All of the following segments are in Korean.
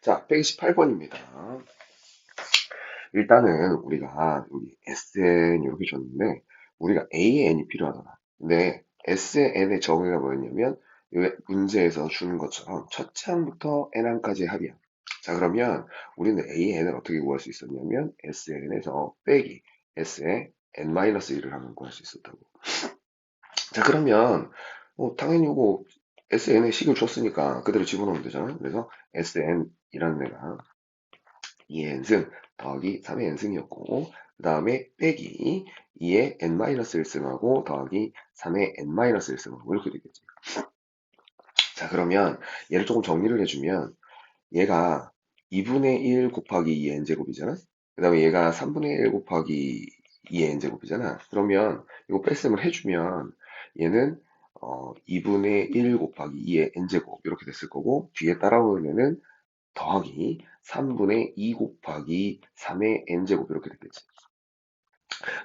자, 118번입니다. 일단은 우리가 여기 SN 이렇게 줬는데 우리가 A의 N이 필요하잖아. 근데 SN의 정의가 뭐였냐면 이 문제에서 주는 것처럼 첫째 항부터 N항까지의 합이야. 자, 그러면 우리는 A의 N을 어떻게 구할 수 있었냐면 SN에서 빼기 S의 N-1을 하면 구할 수 있었다고. 자, 그러면 당연히 이거 SN의 식을 줬으니까 그대로 집어넣으면 되잖아. 그래서 SN이라는 애가 2의 n승 더하기 3의 n승이었고 그 다음에 빼기 2의 n-1승하고 더하기 3의 n-1승하고 이렇게 되겠지. 자, 그러면 얘를 조금 정리를 해주면 얘가 2분의 1 곱하기 2의 n제곱이잖아. 그 다음에 얘가 3분의 1 곱하기 2의 n제곱이잖아. 그러면 이거 뺄셈을 해주면 얘는 2분의 1 곱하기 2의 n제곱 이렇게 됐을 거고 뒤에 따라오는 애는 더하기 3분의 2 곱하기 3의 n제곱 이렇게 됐겠지.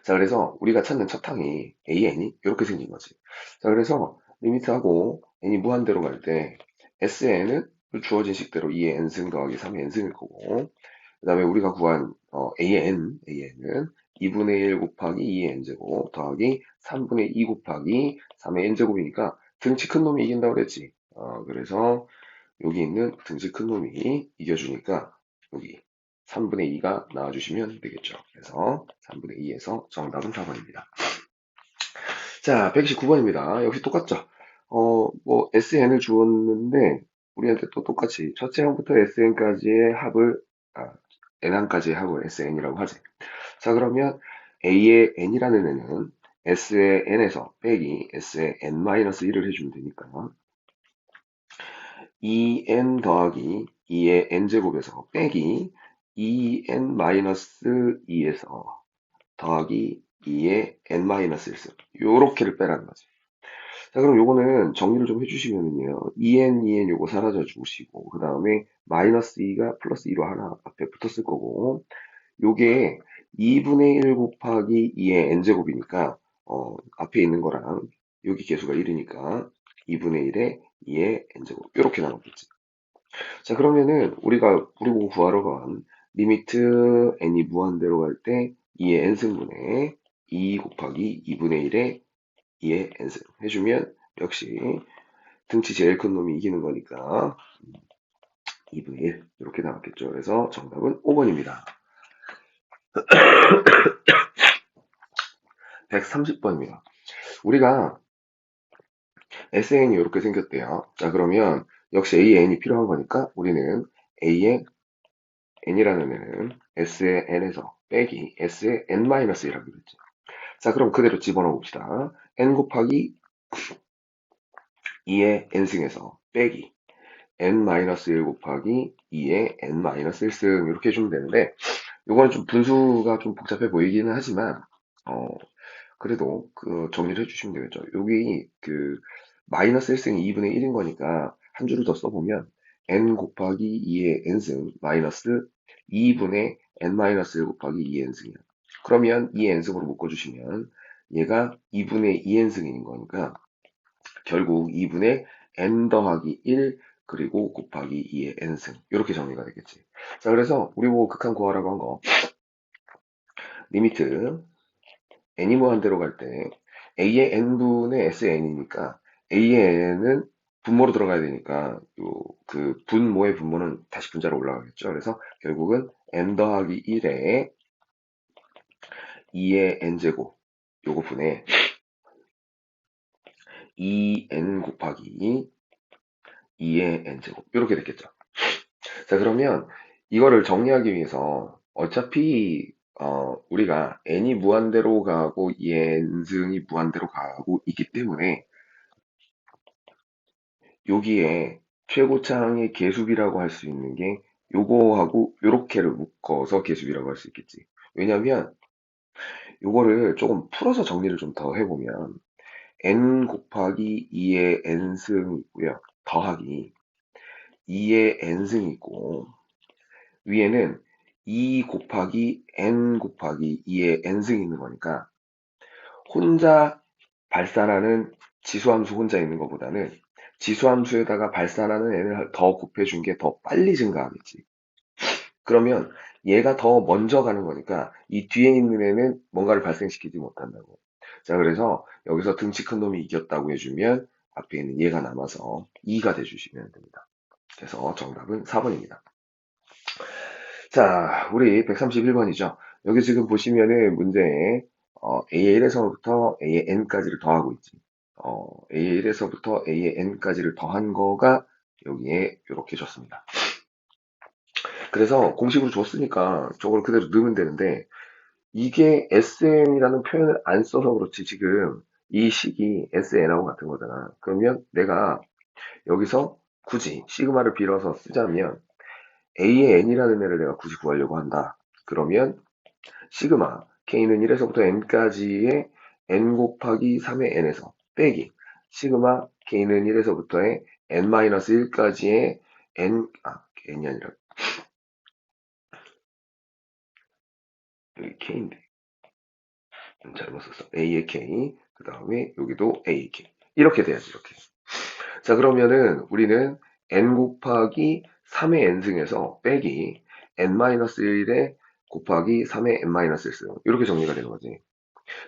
자, 그래서 우리가 찾는 첫 항이 a, n이 이렇게 생긴 거지. 자, 그래서 리미트하고 n이 무한대로 갈 때 sn은 주어진 식대로 2의 n승 더하기 3의 n승일 거고 그 다음에 우리가 구한 a는 2분의 1 곱하기 2의 n제곱 더하기 3분의 2 곱하기 3의 n제곱이니까 등치 큰 놈이 이긴다고 그랬지. 그래서 여기 있는 등치 큰 놈이 이겨주니까 여기 3분의 2가 나와주시면 되겠죠. 그래서 3분의 2에서 정답은 4번입니다. 자, 119번입니다. 역시 똑같죠. SN을 주었는데 우리한테 또 똑같이 첫째 항부터 SN까지의 합을 N항까지의 합을 SN이라고 하지. 자, 그러면 A의 N이라는 애는 S의 N에서 빼기 S의 N-1을 해주면 되니까 2n 더하기 2의 n제곱에서 빼기 2n-2에서 더하기 2의 n-1승 요렇게를 빼라는 거지. 자, 그럼 요거는 정리를 좀 해주시면은요 2n, 2n 요거 사라져 주시고 그 다음에 마이너스 2가 플러스 2로 하나 앞에 붙었을 거고 요게 2분의 1 곱하기 2의 n제곱이니까 앞에 있는 거랑 여기 개수가 1이니까 2분의 1에 2의 n제곱 요렇게 나오겠지. 자, 그러면은 우리 보고 구하러 간 리미트 n이 무한대로 갈 때 2의 n승분의 2 곱하기 2분의 1에 2의 n승 해주면 역시 등치 제일 큰 놈이 이기는 거니까 2분의 1 이렇게 나왔겠죠. 그래서 정답은 5번입니다. 130번입니다. 우리가 SN이 이렇게 생겼대요. 자, 그러면 역시 AN이 필요한 거니까 우리는 A의 n이라는 애는 S의 n에서 빼기 S의 n-1이라고 그랬죠. 자, 그럼 그대로 집어넣어 봅시다. n 곱하기 2의 n승에서 빼기 n-1 곱하기 2의 n-1승 이렇게 해주면 되는데 이거는 좀 분수가 좀 복잡해 보이기는 하지만 그래도 그 정리를 해주시면 되겠죠. 여기 그 마이너스 1승이 2분의 1인 거니까 한 줄을 더 써보면 n 곱하기 2의 n승 마이너스 2분의 n-1 곱하기 2의 n승이야. 그러면 2의 n승으로 묶어주시면 얘가 2분의 2n승인 거니까 결국 2분의 n 더하기 1 그리고 곱하기 2의 n승 이렇게 정리가 되겠지. 자, 그래서 우리 보고 극한 구하라고 한 거 리미트 n이 무한대로 갈 때 a의 n분의 sn이니까 a의 n은 분모로 들어가야 되니까 요 그 분모의 분모는 다시 분자로 올라가겠죠. 그래서 결국은 n 더하기 1에 2의 n제곱 요거 분의 2n 곱하기 2의 n제곱 이렇게 됐겠죠. 자, 그러면 이거를 정리하기 위해서 어차피 우리가 n이 무한대로 가고 n승이 무한대로 가고 있기 때문에 여기에 최고차항의 계수비라고 할 수 있는 게 요거하고 요렇게를 묶어서 계수비라고 할 수 있겠지. 왜냐면 요거를 조금 풀어서 정리를 좀 더 해보면 n 곱하기 2의 n승이 있고요. 더하기 2의 n승이 있고 위에는 2 곱하기 n 곱하기 2의 n승이 있는 거니까 혼자 발산하는 지수함수 혼자 있는 것보다는 지수함수에다가 발산하는 n을 더 곱해준 게 더 빨리 증가하겠지. 그러면 얘가 더 먼저 가는 거니까 이 뒤에 있는 애는 뭔가를 발생시키지 못한다고. 자, 그래서 여기서 등치 큰 놈이 이겼다고 해주면 앞에 있는 얘가 남아서 2가 돼주시면 됩니다. 그래서 정답은 4번입니다. 자, 우리 131번이죠. 여기 지금 보시면은 문제에 A의 1에서부터 A의 n까지를 더하고 있지. A의 1에서부터 A의 n까지를 더한 거가 여기에 이렇게 줬습니다. 그래서 공식으로 줬으니까 저걸 그대로 넣으면 되는데 이게 SN이라는 표현을 안 써서 그렇지 지금 이 식이 SN하고 같은 거잖아. 그러면 내가 여기서 굳이 시그마를 빌어서 쓰자면 A의 n이라는 애를 내가 굳이 구하려고 한다. 그러면 시그마 k는 1에서부터 n까지의 n 곱하기 3의 n에서 빼기 시그마 k는 1에서부터의 n-1까지의 n이 아니라 여기 k인데 잘못 썼어. a의 k 그 다음에 여기도 a의 k 이렇게 돼야지 이렇게. 자 그러면은 우리는 n 곱하기 3의 n승에서 빼기 n-1의 곱하기 3의 n-1승 이렇게 정리가 되는 거지.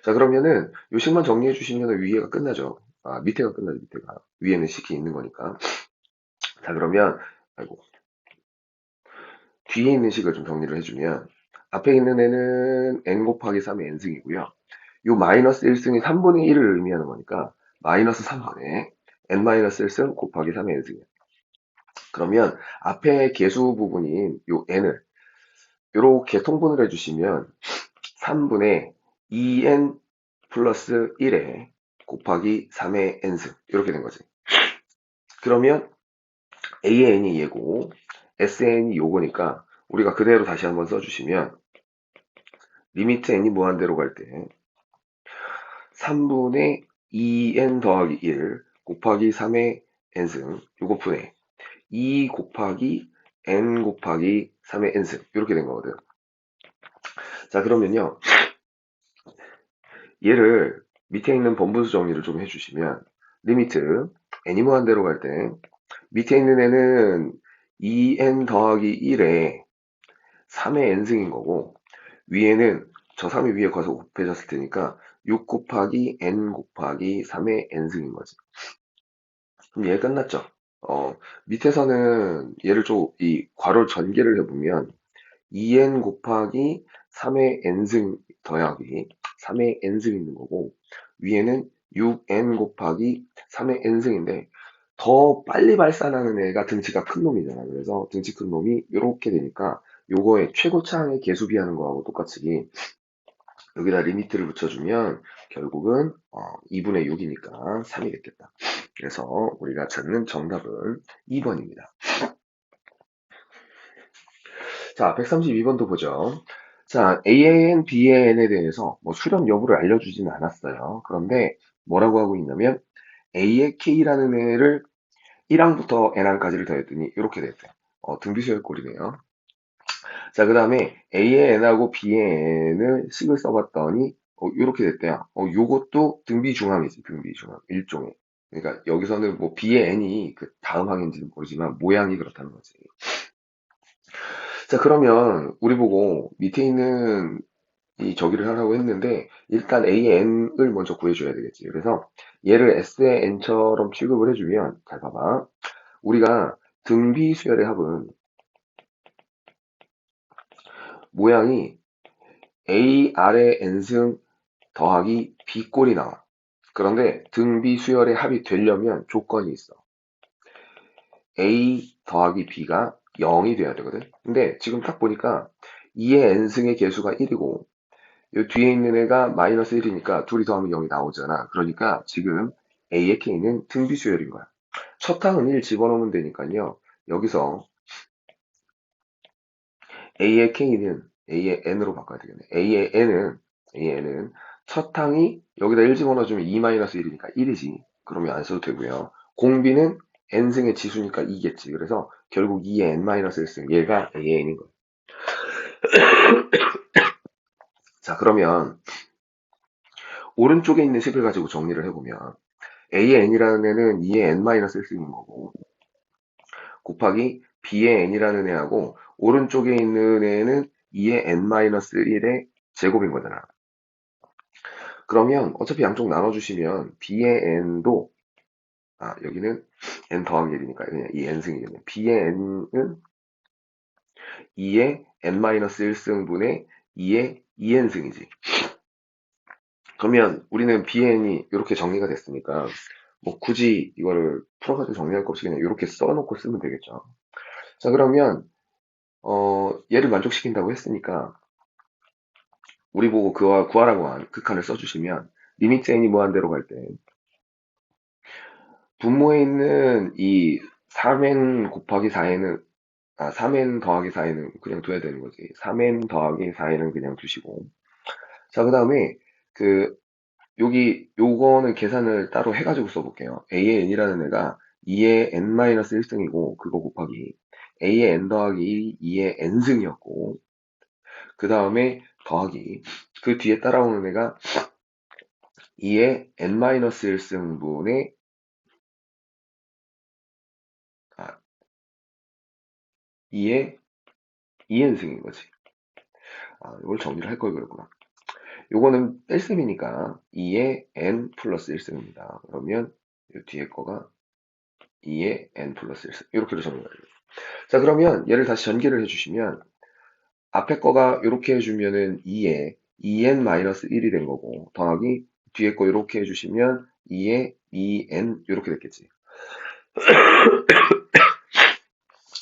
자 그러면은 요 식만 정리해 주시면 위에가 끝나죠. 아 밑에가 끝나죠. 밑에가 위에는 식이 있는 거니까. 자 그러면 아이고 뒤에 있는 식을 좀 정리를 해주면 앞에 있는 애는 n 곱하기 3의 n승이고요. 요 마이너스 1승이 3분의 1을 의미하는 거니까 마이너스 3분의 n-1승 곱하기 3의 n승이에요. 그러면 앞에 계수 부분인 요 n을 이렇게 통분을 해주시면 3분의 2n 플러스 1에 곱하기 3의 n승 이렇게 된 거지. 그러면 a의 n이 얘고 sn이 요거니까 우리가 그대로 다시 한번 써주시면 리미트 n이 무한대로 갈 때 3분의 2n 더하기 1 곱하기 3의 n승 요거 분의 2 곱하기 n 곱하기 3의 n승 이렇게 된 거거든. 자 그러면요 얘를 밑에 있는 번분수 정리를 좀 해주시면 리미트 n이 무한대로 갈 때 밑에 있는 애는 2n 더하기 1에 3의 n승인 거고 위에는 저 3이 위에 가서 곱해졌을 테니까 6 곱하기 n 곱하기 3의 n승인 거지. 그럼 얘 끝났죠. 밑에서는 얘를 좀 이 괄호 전개를 해보면 2n 곱하기 3의 n승 더하기 3의 n승 있는 거고 위에는 6n 곱하기 3의 n승인데 더 빨리 발산하는 애가 등치가 큰 놈이잖아. 그래서 등치 큰 놈이 이렇게 되니까 요거의 최고차항의 개수비하는 거하고 똑같이 여기다 리미트를 붙여주면 결국은 2분의 6이니까 3이 됐겠다. 그래서 우리가 찾는 정답은 2번입니다. 자, 132번도 보죠. 자, AAN, BAN에 대해서 뭐 수렴 여부를 알려주지는 않았어요. 그런데 뭐라고 하고 있냐면 A의 K라는 애를 1항부터 N항까지를 더했더니 이렇게 됐대. 등비수열 꼴이네요. 자, 그 다음에 A의 N하고 B의 N을 식을 써봤더니 이렇게 됐대요. 요것도 등비중항이지, 등비중항. 일종의. 그러니까 여기서는 뭐 B의 N이 그 다음 항인지는 모르지만 모양이 그렇다는 거지. 자, 그러면 우리 보고 밑에 있는 이 저기를 하라고 했는데 일단 A의 N을 먼저 구해줘야 되겠지. 그래서 얘를 S의 N처럼 취급을 해주면 잘 봐봐. 우리가 등비수열의 합은 모양이 A 아래 N승 더하기 B꼴이 나와. 그런데 등비수열의 합이 되려면 조건이 있어. A 더하기 B가 0이 돼야 되거든. 근데 지금 딱 보니까 2의 N승의 개수가 1이고 이 뒤에 있는 애가 마이너스 1이니까 둘이 더하면 0이 나오잖아. 그러니까 지금 A의 K는 등비수열인 거야. 첫 항은 1 집어넣으면 되니까요. 여기서 A의 K는 A의 N으로 바꿔야 되겠네. A의 N은 첫 항이 여기다 1 집어넣어주면 2-1이니까 1이지. 그러면 안 써도 되고요. 공비는 N승의 지수니까 2겠지. 그래서 결국 2의 N-1승 얘가 A의 N인 거예요. 자 그러면 오른쪽에 있는 식을 가지고 정리를 해보면 A의 N이라는 애는 2의 N-1승인 거고 곱하기 B의 N이라는 애하고 오른쪽에 있는 애는 2의 n-1의 제곱인 거잖아. 그러면 어차피 양쪽 나눠주시면 b의 n도 여기는 n 더하기 1이니까 그냥 이 n승이겠네. b의 n은 2의 n-1승분의 2의 2n승이지. 그러면 우리는 bn이 이렇게 정리가 됐으니까 뭐 굳이 이거를 풀어가지고 정리할 거 없이 그냥 이렇게 써놓고 쓰면 되겠죠. 자, 그러면 얘를 만족시킨다고 했으니까 우리 보고 구하라고 한 극한을 써주시면 리미트 n이 무한대로 갈 때 분모에 있는 이 3n 곱하기 4n은 3n 더하기 4n은 그냥 둬야 되는 거지. 3n 더하기 4n은 그냥 두시고. 자, 그 다음에 그 여기 요거는 계산을 따로 해가지고 써볼게요. a의 n이라는 애가 2의 n-1승이고 그거 곱하기 a의 n 더하기 2의 n승이었고 그 다음에 더하기 그 뒤에 따라오는 애가 2의 n-1승분의 2의 2n승인 거지. 이걸 정리를 할 걸 그랬구나. 요거는 뺄셈이니까 2의 n 플러스 1승입니다. 그러면 이 뒤에 거가 2의 n 플러스 1승 이렇게로 정리가 돼요. 자, 그러면 얘를 다시 전개를 해주시면 앞에 거가 이렇게 해주면은 2의 2n-1이 된 거고 더하기 뒤에 거 이렇게 해주시면 2의 2n 이렇게 됐겠지.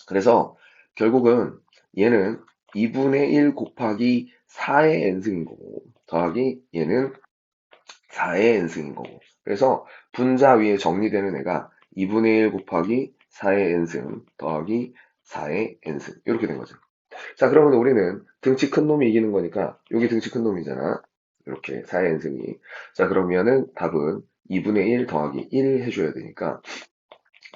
그래서 결국은 얘는 2분의 1 곱하기 4의 n승인 거고 더하기 얘는 4의 n승인 거고 그래서 분자 위에 정리되는 애가 2분의 1 곱하기 4의 n승 더하기 4의 n승 이렇게 된 거죠. 자, 그러면 우리는 등치 큰 놈이 이기는 거니까 여기 등치 큰 놈이잖아. 이렇게 4의 n승이. 자, 그러면은 답은 2분의 1 더하기 1 해줘야 되니까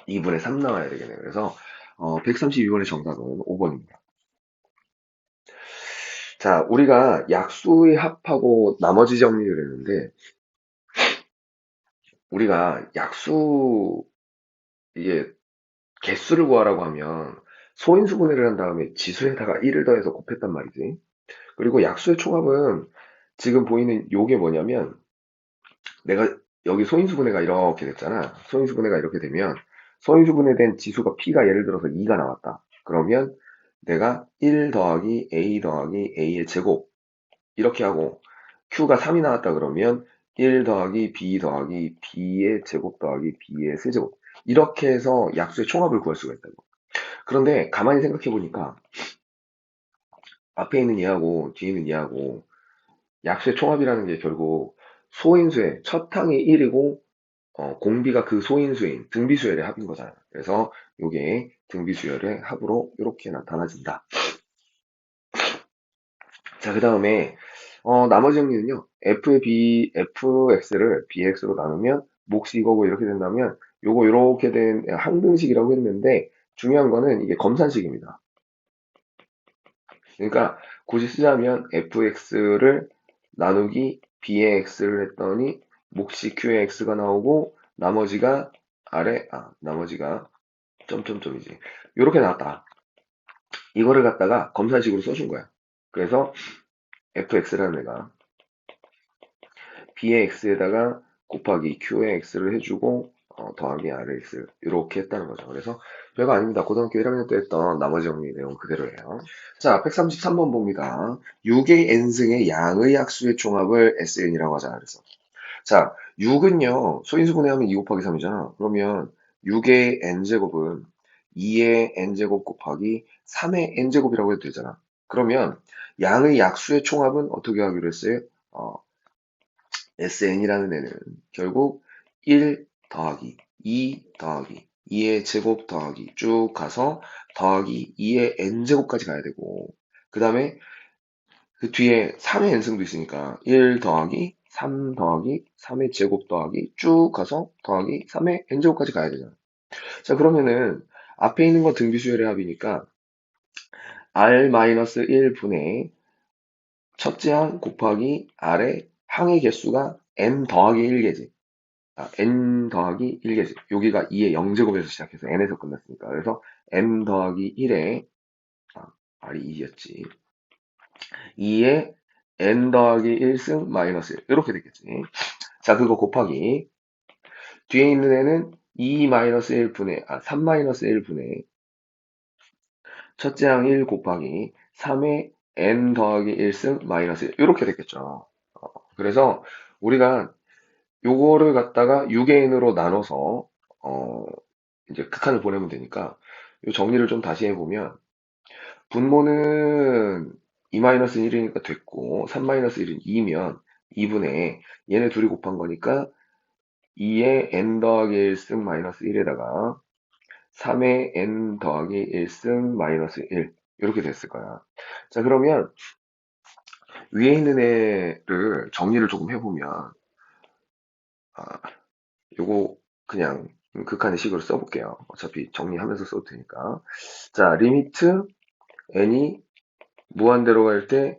2분의 3 나와야 되겠네요. 그래서 132번의 정답은 5번입니다. 자, 우리가 약수의 합하고 나머지 정리를 했는데 우리가 약수 이게 개수를 구하라고 하면 소인수분해를 한 다음에 지수에다가 1을 더해서 곱했단 말이지. 그리고 약수의 총합은 지금 보이는 요게 뭐냐면 내가 여기 소인수분해가 이렇게 됐잖아. 소인수분해가 이렇게 되면 소인수분해된 지수가 P가 예를 들어서 2가 나왔다. 그러면 내가 1 더하기 A 더하기 A의 제곱 이렇게 하고 Q가 3이 나왔다 그러면 1 더하기 B 더하기 B의 제곱 더하기 B의 세제곱 이렇게 해서 약수의 총합을 구할 수가 있다고. 그런데 가만히 생각해 보니까 앞에 있는 얘하고 뒤에 있는 얘하고 약수의 총합이라는 게 결국 소인수의 첫 항이 1이고 공비가 그 소인수인 등비수열의 합인 거잖아. 그래서 이게 등비수열의 합으로 이렇게 나타나진다. 자, 그 다음에 나머지 정리는요. fx를 bx로 나누면 몫이 이거고 이렇게 된다면 요거 이렇게 된 항등식이라고 했는데 중요한 거는 이게 검산식입니다. 그러니까 굳이 쓰자면 fx를 나누기 b의 x를 했더니 몫이 q의 x가 나오고 나머지가 나머지가 점점점이지. 이렇게 나왔다. 이거를 갖다가 검산식으로 써준 거야. 그래서 fx라는 애가 b의 x에다가 곱하기 q의 x를 해주고 더하기 r의 x 이렇게 했다는 거죠. 그래서 별거 아닙니다. 고등학교 1학년 때 했던 나머지 정리 내용 그대로예요. 자, 133번 봅니다. 6의 n승의 양의 약수의 총합을 SN이라고 하잖아. 그래서 자, 6은요 소인수분해하면 2 곱하기 3이잖아. 그러면 6의 n제곱은 2의 n제곱 곱하기 3의 n제곱이라고 해도 되잖아. 그러면 양의 약수의 총합은 어떻게 하기로 했어요? SN이라는 애는 결국 1 더하기 2 더하기 2의 제곱 더하기 쭉 가서 더하기 2의 n제곱까지 가야 되고 그 다음에 그 뒤에 3의 n승도 있으니까 1 더하기 3 더하기 3의 제곱 더하기 쭉 가서 더하기 3의 n제곱까지 가야 되잖아. 자, 그러면은 앞에 있는 건 등비수열의 합이니까 r-1분의 첫째 항 곱하기 r의 항의 개수가 n 더하기 1개지. n 더하기 1개지. 여기가 2의 0제곱에서 시작해서 n에서 끝났으니까. 그래서 n 더하기 1에 R이 2였지. 2에 n 더하기 1승 마이너스 1 이렇게 되겠지. 자, 그거 곱하기 뒤에 있는 애는 2 마이너스 1분의 3 마이너스 1분의 첫째 항 1 곱하기 3의 n 더하기 1승 마이너스 1 이렇게 됐겠죠. 그래서 우리가 요거를 갖다가 6의 n으로 나눠서 어, 이제 극한을 보내면 되니까 요 정리를 좀 다시 해보면 분모는 2-1이니까 됐고 3-1은 2면 2분의 얘네 둘이 곱한 거니까 2의 n 더하기 1승 마이너스 1에다가 3의 n 더하기 1승 마이너스 1 이렇게 됐을 거야. 자, 그러면 위에 있는 애를 정리를 조금 해보면 아, 요거 그냥 극한의 식으로 써볼게요. 어차피 정리하면서 써도 되니까. 자, 리미트 n이 무한대로 갈 때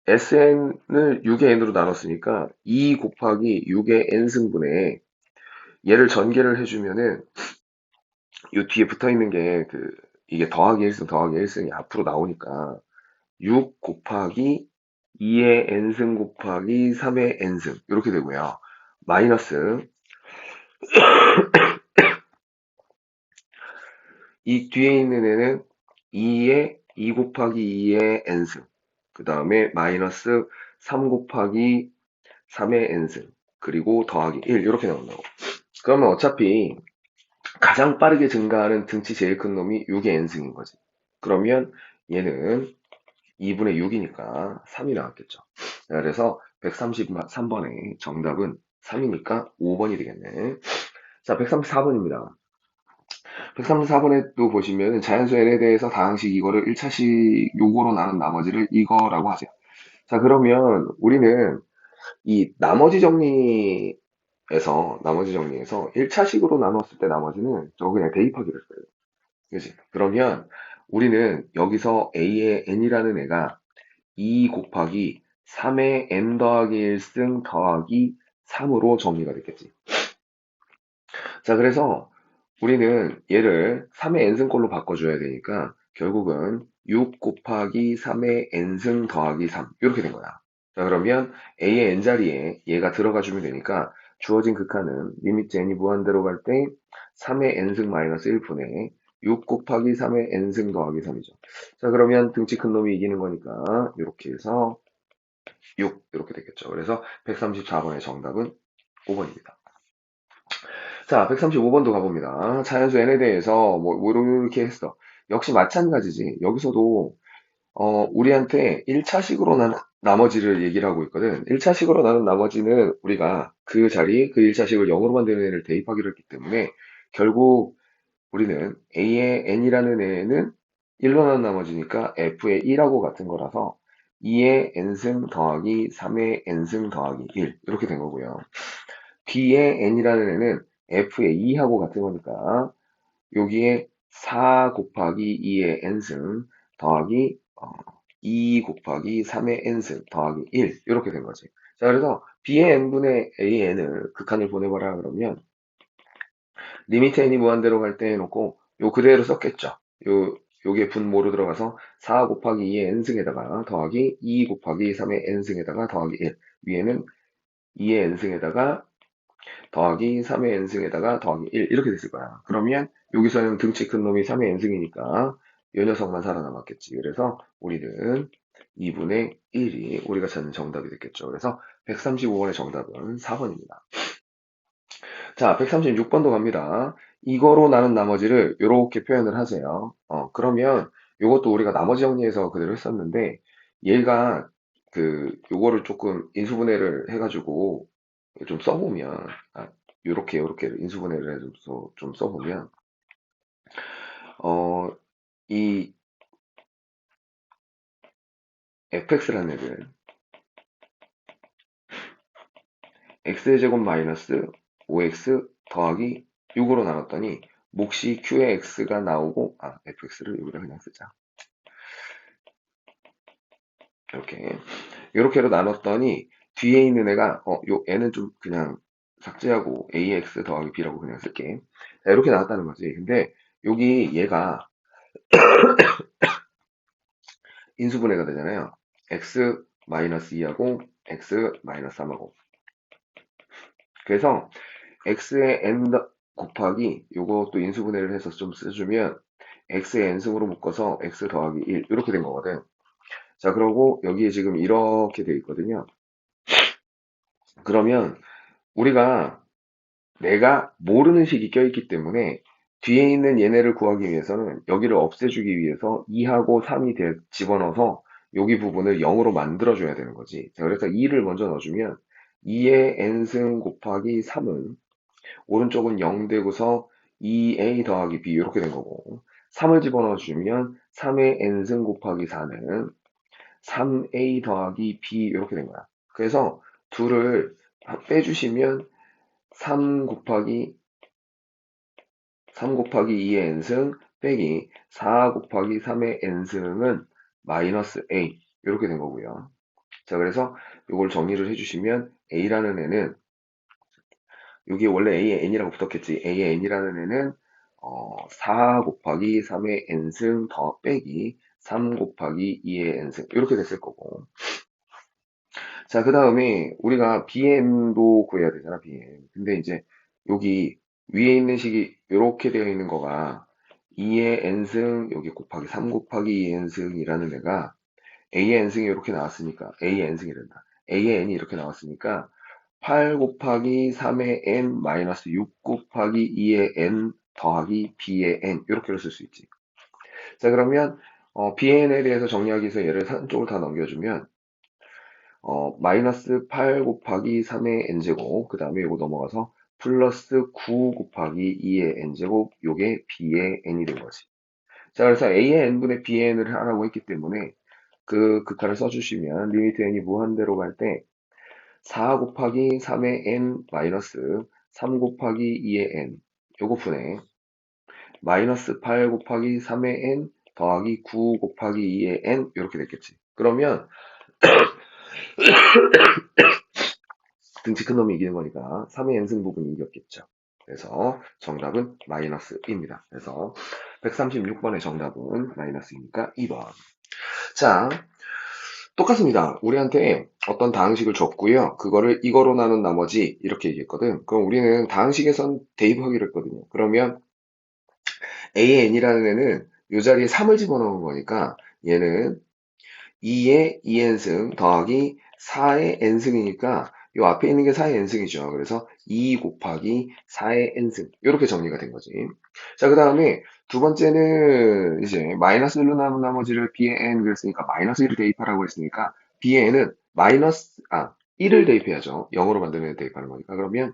sn을 6의 n으로 나눴으니까 2 곱하기 6의 n승분에 얘를 전개를 해주면은 요 뒤에 붙어 있는 게 이게 더하기 1승 더하기 1승이 앞으로 나오니까 6 곱하기 2의 n승 곱하기 3의 n승 이렇게 되고요. 마이너스 이 뒤에 있는 애는 2 곱하기 2의 n승 그 다음에 마이너스 3 곱하기 3의 n승 그리고 더하기 1 이렇게 나온다고. 그러면 어차피 가장 빠르게 증가하는 등치 제일 큰 놈이 6의 n승인 거지. 그러면 얘는 2분의 6이니까 3이 나왔겠죠. 그래서 133번의 정답은 3이니까 5번이 되겠네. 자, 134번입니다. 134번에 또 보시면 자연수 n에 대해서 다항식 이거를 1차식 요거로 나눈 나머지를 이거라고 하세요. 자, 그러면 우리는 이 나머지 정리에서 1차식으로 나눴을 때 나머지는 저거 그냥 대입하기로 했어요. 그지? 그러면 우리는 여기서 a의 n이라는 애가 2 곱하기 3의 n 더하기 1승 더하기 3으로 정리가 됐겠지. 자, 그래서 우리는 얘를 3의 n승꼴로 바꿔줘야 되니까 결국은 6 곱하기 3의 n승 더하기 3 이렇게 된 거야. 자, 그러면 a의 n자리에 얘가 들어가 주면 되니까 주어진 극한은 리미트 n이 무한대로 갈 때 3의 n승 마이너스 1분의 6 곱하기 3의 n승 더하기 3이죠. 자, 그러면 등치 큰 놈이 이기는 거니까 이렇게 해서 6 이렇게 되겠죠. 그래서 134번의 정답은 5번입니다. 자, 135번도 가봅니다. 자연수 n에 대해서 뭐 이렇게 했어. 역시 마찬가지지. 여기서도 우리한테 1차식으로 나머지를 얘기를 하고 있거든. 1차식으로 나눈 나머지는 우리가 그 자리, 그 1차식을 0으로 만드는 애를 대입하기로 했기 때문에 결국 우리는 a의 n이라는 애는 1로 나눈 나머지니까 f의 2라고 같은 거라서 2의 n승 더하기 3의 n승 더하기 1 이렇게 된 거고요. b의 n이라는 애는 f의 2하고 같은 거니까 여기에 4 곱하기 2의 n승 더하기 2 곱하기 3의 n승 더하기 1 이렇게 된 거지. 자, 그래서 b의 n분의 a의 n을 극한을 보내봐라 그러면 리미트 n이 무한대로 갈 때 해놓고 요 그대로 썼겠죠. 요게 분모로 들어가서 4 곱하기 2의 n승에다가 더하기 2 곱하기 3의 n승에다가 더하기 1 위에는 2의 n승에다가 더하기 3의 n승에다가 더하기 1 이렇게 됐을 거야. 그러면 여기서는 등치 큰 놈이 3의 n승이니까 이 녀석만 살아남았겠지. 그래서 우리는 2분의 1이 우리가 찾는 정답이 됐겠죠. 그래서 135번의 정답은 4번입니다. 자, 136번도 갑니다. 이거로 나눈 나머지를 이렇게 표현을 하세요. 그러면 이것도 우리가 나머지 정리해서 그대로 했었는데 얘가 요거를 조금 인수분해를 해가지고 좀 써보면 요렇게 인수분해를 해서 좀 써보면 이 fx라는 애를 x제곱 마이너스 5x 더하기 6으로 나눴더니 몫이 q의 x가 나오고 fx를 여기다 그냥 쓰자. 이렇게로 나눴더니 뒤에 있는 애가 요 애는 좀 그냥 삭제하고 ax 더하기 b라고 그냥 쓸게. 자, 이렇게 나왔다는 거지. 근데 여기 얘가 인수분해가 되잖아요. x-2하고 x-3하고. 그래서 x의 n 곱하기 요것도 인수분해를 해서 좀 써주면 x의 n승으로 묶어서 x 더하기 1 이렇게 된 거거든. 자, 그러고 여기에 지금 이렇게 돼 있거든요. 그러면 우리가 내가 모르는 식이 껴있기 때문에 뒤에 있는 얘네를 구하기 위해서는 여기를 없애주기 위해서 2하고 3이 집어넣어서 여기 부분을 0으로 만들어줘야 되는 거지. 자, 그래서 2를 먼저 넣어주면 2의 n승 곱하기 3은 오른쪽은 0 되고서 2a 더하기 b 이렇게 된 거고 3을 집어넣어주면 3의 n승 곱하기 4는 3a 더하기 b 이렇게 된 거야. 그래서 둘을 빼주시면 3 곱하기 2의 n승 빼기 4 곱하기 3의 n승은 마이너스 a 이렇게 된 거고요. 자, 그래서 이걸 정리를 해주시면 a라는 애는 여기 원래 a의 n이라고 붙었겠지. a의 n이라는 애는 4 곱하기 3의 n승 더 빼기 3 곱하기 2의 n승 이렇게 됐을 거고. 자, 그 다음에 우리가 bn도 구해야 되잖아, bn. 근데 이제 여기 위에 있는 식이 이렇게 되어 있는 거가 2의 n승 여기 곱하기 3 곱하기 2의 n승이라는 애가 a의 n승이 이렇게 나왔으니까 a의 n승이 된다. a의 n이 이렇게 나왔으니까 8 곱하기 3의 n 마이너스 6 곱하기 2의 n 더하기 b의 n 이렇게로 쓸 수 있지. 자, 그러면 bn에 대해서 정리하기 위해서 얘를 한쪽으로 다 넘겨주면 마이너스 8 곱하기 3의 n제곱, 그 다음에 이거 넘어가서 플러스 9 곱하기 2의 n제곱, 요게 b의 n이 된 거지. 자, 그래서 a의 n분의 b의 n을 하라고 했기 때문에 그 극한을 써주시면 리미트 n이 무한대로 갈 때 4 곱하기 3의 n 마이너스 3 곱하기 2의 n 요거 분해 마이너스 8 곱하기 3의 n 더하기 9 곱하기 2의 n 이렇게 됐겠지. 그러면 등치 큰 놈이 이기는 거니까 3의 n승 부분이 이겼겠죠. 그래서 정답은 마이너스입니다. 그래서 136번의 정답은 마이너스이니까 2번. 자, 똑같습니다. 우리한테 어떤 다항식을 줬고요. 그거를 이거로 나눈 나머지 이렇게 얘기했거든. 그럼 우리는 다항식에선 대입하기로 했거든요. 그러면 a의 n이라는 애는 이 자리에 3을 집어넣은 거니까 얘는 2의 2n승 더하기 4의 n승이니까 요 앞에 있는 게 4의 n승이죠. 그래서 2 곱하기 4의 n승 이렇게 정리가 된 거지. 자, 그 다음에 두 번째는 이제 마이너스로 남은 나머지를 b의 n 그랬으니까 마이너스 1을 대입하라고 했으니까 b의 n은 1을 대입해야죠. 0으로 만들면 대입하는 거니까. 그러면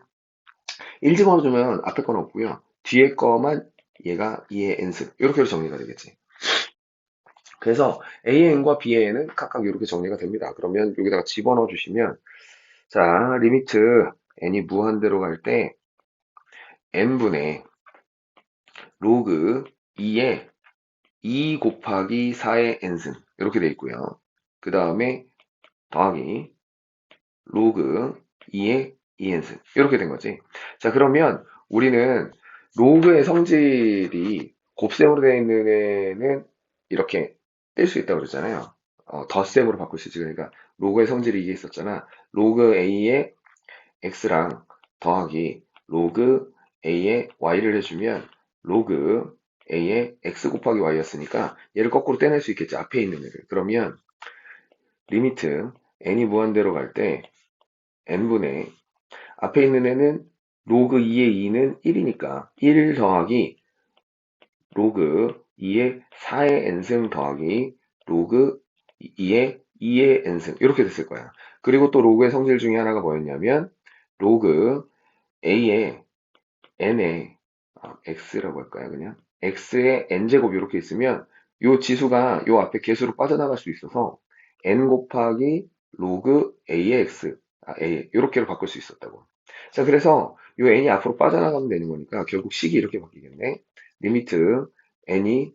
1 집어넣어주면 앞에 건 없고요. 뒤에 거만 얘가 2의 n승 이렇게 정리가 되겠지. 그래서 A의 n과 B의 n은 각각 이렇게 정리가 됩니다. 그러면 여기다가 집어넣어 주시면 자, 리미트 n이 무한대로 갈 때 n분의 로그 2의 2 곱하기 4의 n승 이렇게 돼 있고요. 그 다음에 더하기 로그 2의 2n승 이렇게 된 거지. 자, 그러면 우리는 로그의 성질이 곱셈으로 되어 있는 애는 이렇게 뗄 수 있다고 그랬잖아요. 덧셈으로 바꿀 수 있지. 그러니까 로그의 성질이 이게 있었잖아. 로그 a의 x랑 더하기 로그 a의 y를 해주면 로그 a의 x 곱하기 y였으니까 얘를 거꾸로 떼낼 수 있겠지. 앞에 있는 애를. 그러면 리미트 n이 무한대로 갈 때 n분의 앞에 있는 애는 로그 2의 2는 1이니까 1 더하기 로그 2의 4의 n승 더하기 로그 2의 2의 n승 이렇게 됐을 거야. 그리고 또 로그의 성질 중에 하나가 뭐였냐면 로그 a의 n의 x라고 할까요? 그냥 x의 n제곱 이렇게 있으면 요 지수가 요 앞에 개수로 빠져나갈 수 있어서 n 곱하기 로그 a의 x a 이렇게로 바꿀 수 있었다고. 자, 그래서 요 n이 앞으로 빠져나가면 되는 거니까 결국 식이 이렇게 바뀌겠네. 리미트 n이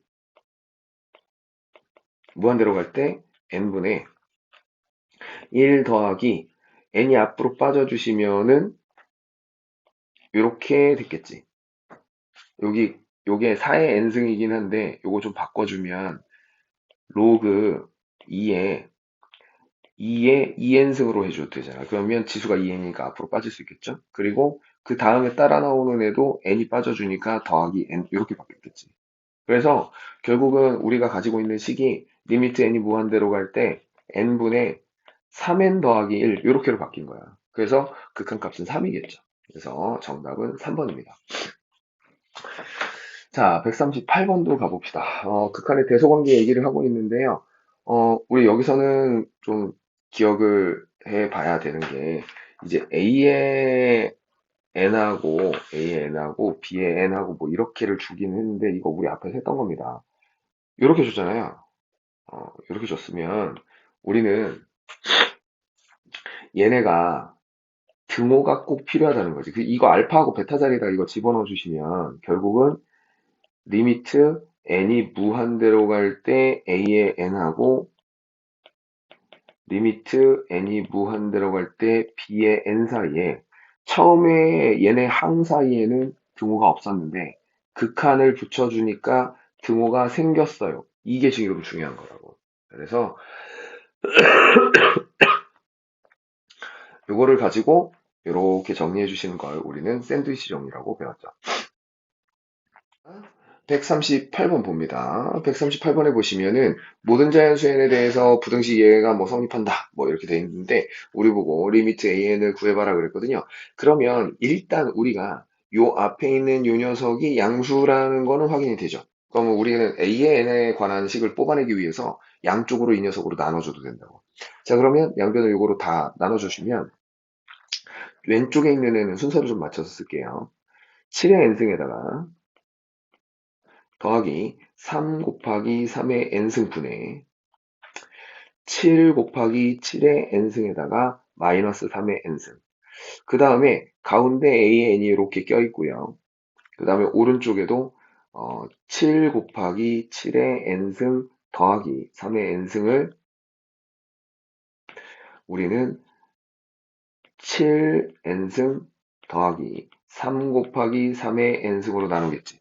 무한대로 갈 때 n분의 1 더하기 n이 앞으로 빠져주시면은 이렇게 됐겠지. 요게 4의 n승이긴 한데 요거 좀 바꿔주면 로그 2에 2에 2n승으로 해줘도 되잖아. 그러면 지수가 2n이니까 앞으로 빠질 수 있겠죠? 그리고 그 다음에 따라 나오는 애도 n이 빠져주니까 더하기 n 이렇게 바뀌었겠지. 그래서 결국은 우리가 가지고 있는 식이 리미트 n이 무한대로 갈 때 n분의 3n 더하기 1 이렇게로 바뀐 거야. 그래서 극한값은 3이겠죠. 그래서 정답은 3번입니다. 자, 138번도 가봅시다. 극한의 대소관계 얘기를 하고 있는데요. 우리 여기서는 좀 기억을 해 봐야 되는 게, 이제 A의 N하고 B의 N하고 뭐 이렇게를 주긴 했는데, 이거 우리 앞에서 했던 겁니다. 이렇게 줬잖아요. 이렇게 줬으면, 우리는 얘네가 등호가 꼭 필요하다는 거지. 이거 알파하고 베타 자리에다 이거 집어넣어 주시면, 결국은 리미트 n이 무한대로 갈 때 a의 n하고 리미트 n이 무한대로 갈 때 b의 n 사이에 처음에 얘네 항 사이에는 등호가 없었는데 극한을 붙여주니까 등호가 생겼어요. 이게 지금 중요한 거라고. 그래서 이거를 가지고 이렇게 정리해 주시는 걸 우리는 샌드위치 정리라고 배웠죠. 138번 봅니다. 138번에 보시면은 모든 자연수행에 대해서 부등식 예가 뭐 성립한다. 뭐 이렇게 돼 있는데 우리 보고 리미트 an을 구해봐라 그랬거든요. 그러면 일단 우리가 요 앞에 있는 요 녀석이 양수라는 거는 확인이 되죠. 그러면 우리는 a의 n에 관한 식을 뽑아내기 위해서 양쪽으로 이 녀석으로 나눠줘도 된다고. 자, 그러면 양변을 요거로 다 나눠주시면 왼쪽에 있는 애는 순서를 좀 맞춰서 쓸게요. 7의 n승에다가 더하기 3 곱하기 3의 n승분의 7 곱하기 7의 n승에다가 마이너스 3의 n승. 그 다음에 가운데 a의 n이 이렇게 껴있고요. 그 다음에 오른쪽에도 7 곱하기 7의 n승 더하기 3의 n승을 우리는 7n승 더하기 3 곱하기 3의 n승으로 나누겠지.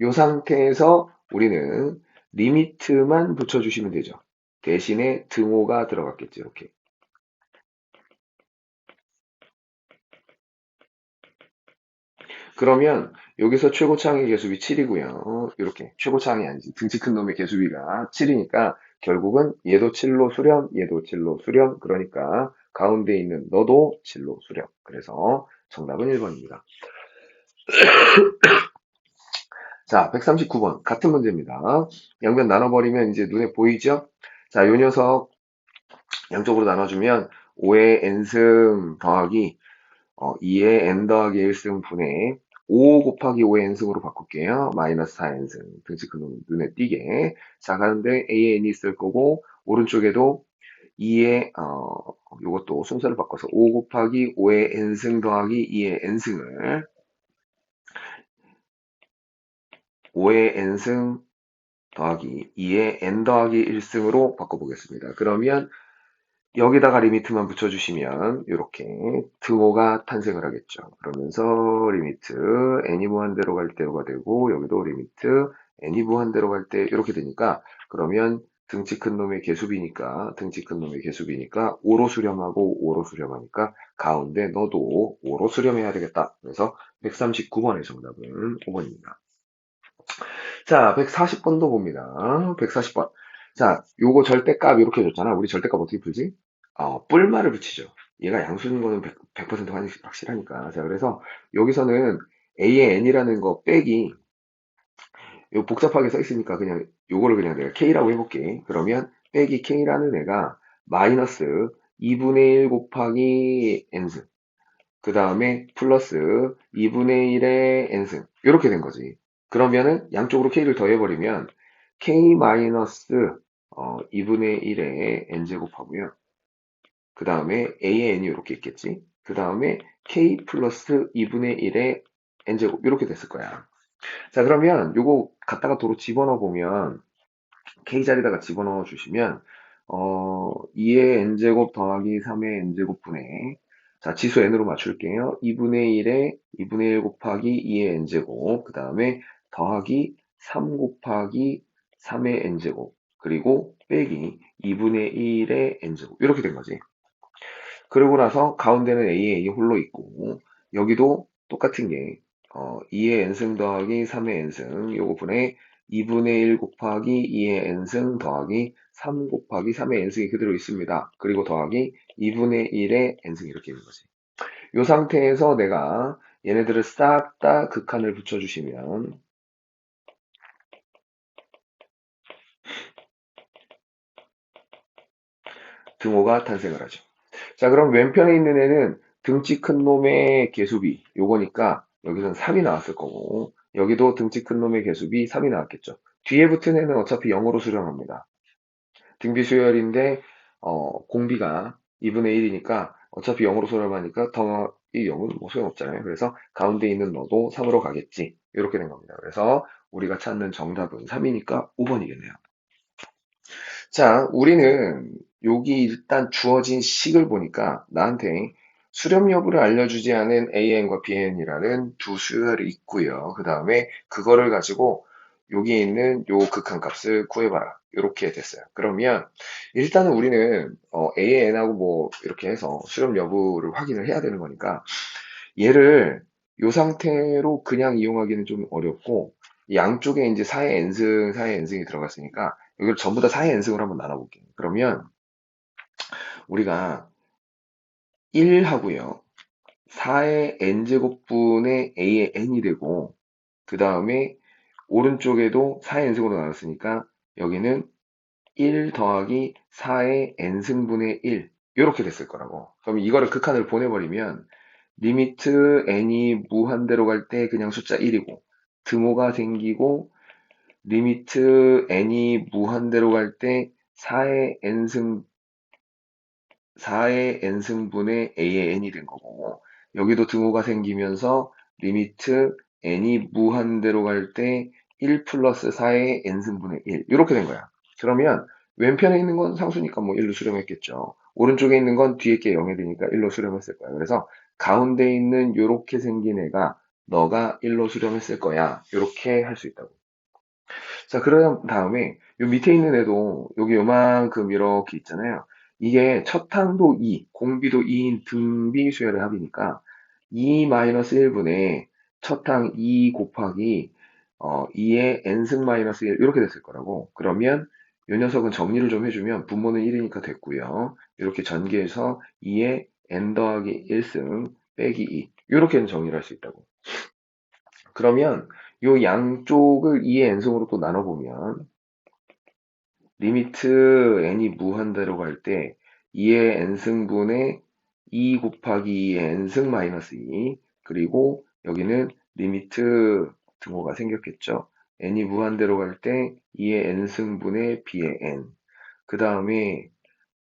이 상태에서 우리는 리미트만 붙여주시면 되죠. 대신에 등호가 들어갔겠죠. 이렇게. 그러면 여기서 최고차항의 개수비 7이고요. 이렇게 최고차항이 아니지. 등치 큰 놈의 개수비가 7이니까 결국은 얘도 7로 수렴, 얘도 7로 수렴. 그러니까 가운데 있는 너도 7로 수렴. 그래서 정답은 1번입니다. 자, 139번 같은 문제입니다. 양변 나눠버리면 이제 눈에 보이죠? 자, 요 녀석 양쪽으로 나눠주면 5의 n승 더하기 2의 n 더하기 1승 분의 5 곱하기 5의 n승으로 바꿀게요. 마이너스 4n승. 등치 큰 놈 눈에 띄게. 자, 가는데 a의 n이 있을 거고 오른쪽에도 2의 요것도 순서를 바꿔서 5 곱하기 5의 n승 더하기 2의 n승을 5의 n승 더하기 2의 n 더하기 1승으로 바꿔보겠습니다. 그러면 여기다가 리미트만 붙여주시면 이렇게 등호가 탄생을 하겠죠. 그러면서 리미트 n이 무한대로 갈 때가 되고 여기도 리미트 n이 무한대로 갈 때 이렇게 되니까 그러면 등치 큰 놈의 개수비니까 등치 큰 놈의 개수비니까 5로 수렴하고 5로 수렴하니까 가운데 너도 5로 수렴해야 되겠다. 그래서 139번의 정답은 5번입니다. 자, 140번도 봅니다. 140번. 자, 요거 절대값 이렇게 줬잖아. 우리 절대값 어떻게 풀지? 뿔말을 붙이죠. 얘가 양수인 거는 100% 확실하니까. 자, 그래서 여기서는 a의 n이라는 거 빼기, 요 복잡하게 써 있으니까 그냥 요거를 그냥 내가 k라고 해볼게. 그러면 빼기 k라는 애가 마이너스 2분의 1 곱하기 n승. 그 다음에 플러스 2분의 1의 n승. 이렇게 된 거지. 그러면은 양쪽으로 k를 더해버리면 k 마이너스 2분의 1의 n제곱 하고요. 그 다음에 a의 n이 이렇게 있겠지. 그 다음에 k 플러스 2분의 1의 n제곱 이렇게 됐을 거야. 자, 그러면 요거 갖다가 도로 집어넣어 보면 k 자리다가 집어넣어 주시면 2의 n제곱 더하기 3의 n제곱 분의 자, 지수 n으로 맞출게요. 2분의 1에 2분의 1 곱하기 2의 n제곱 그 다음에 더하기 3 곱하기 3의 n제곱 그리고 빼기 2분의 1의 n제곱 이렇게 된 거지. 그러고 나서 가운데는 a에 a 홀로 있고 여기도 똑같은 게 2의 n승 더하기 3의 n승 요거 분의 2분의 1 곱하기 2의 n승 더하기 3 곱하기 3의 n승이 그대로 있습니다. 그리고 더하기 2분의 1의 n승 이렇게 있는 거지. 이 상태에서 내가 얘네들을 싹 다 극한을 붙여주시면 등호가 탄생을 하죠. 자, 그럼 왼편에 있는 애는 등치 큰 놈의 개수비 요거니까 여기서는 3이 나왔을 거고 여기도 등치 큰 놈의 개수비 3이 나왔겠죠. 뒤에 붙은 애는 어차피 0으로 수렴합니다. 등비 수열인데 공비가 2분의 1이니까 어차피 0으로 수렴하니까 더이 0은 뭐 소용없잖아요. 그래서 가운데 있는 너도 3으로 가겠지. 이렇게 된 겁니다. 그래서 우리가 찾는 정답은 3이니까 5번이겠네요. 자, 우리는 여기 일단 주어진 식을 보니까 나한테 수렴 여부를 알려주지 않은 AN과 BN이라는 두 수열이 있고요. 그 다음에 그거를 가지고 여기 있는 요 극한값을 구해봐라. 이렇게 됐어요. 그러면 일단은 우리는 AN하고 뭐 이렇게 해서 수렴 여부를 확인을 해야 되는 거니까 얘를 요 상태로 그냥 이용하기는 좀 어렵고 양쪽에 이제 4의 n승, 4의 n승이 들어갔으니까 이걸 전부 다 4의 n승으로 한번 나눠볼게요. 그러면 우리가 1 하고요. 4의 n제곱분의 a의 n이 되고 그 다음에 오른쪽에도 4의 n승으로 나눴으니까 여기는 1 더하기 4의 n승분의 1 이렇게 됐을 거라고. 그럼 이거를 극한을 보내버리면 리미트 n이 무한대로 갈 때 그냥 숫자 1이고 등호가 생기고 리미트 n이 무한대로 갈 때 4의 n승분의 a의 n이 된 거고 여기도 등호가 생기면서 리미트 n이 무한대로 갈 때 1 플러스 4의 n승분의 1 이렇게 된 거야. 그러면 왼편에 있는 건 상수니까 뭐 1로 수렴했겠죠. 오른쪽에 있는 건 뒤에 게 0이 되니까 1로 수렴했을 거야. 그래서 가운데 있는 요렇게 생긴 애가 너가 1로 수렴했을 거야. 이렇게 할 수 있다고. 자, 그런 다음에 요 밑에 있는 애도 여기 요만큼 이렇게 있잖아요. 이게 첫 항도 2, 공비도 2인 등비 수열의 합이니까 2-1분의 첫 항 2 곱하기 2의 n승 마이너스 1 이렇게 됐을 거라고. 그러면 요 녀석은 정리를 좀 해주면 분모는 1이니까 됐고요. 이렇게 전개해서 2의 n 더하기 1승 빼기 2 이렇게는 정리를 할 수 있다고. 그러면 요 양쪽을 2의 n승으로 또 나눠보면 리미트 n이 무한대로 갈 때 2의 n승분의 2 곱하기 2의 n승 마이너스 2 그리고 여기는 리미트 등호가 생겼겠죠. n이 무한대로 갈 때 2의 n승분의 b의 n 그 다음에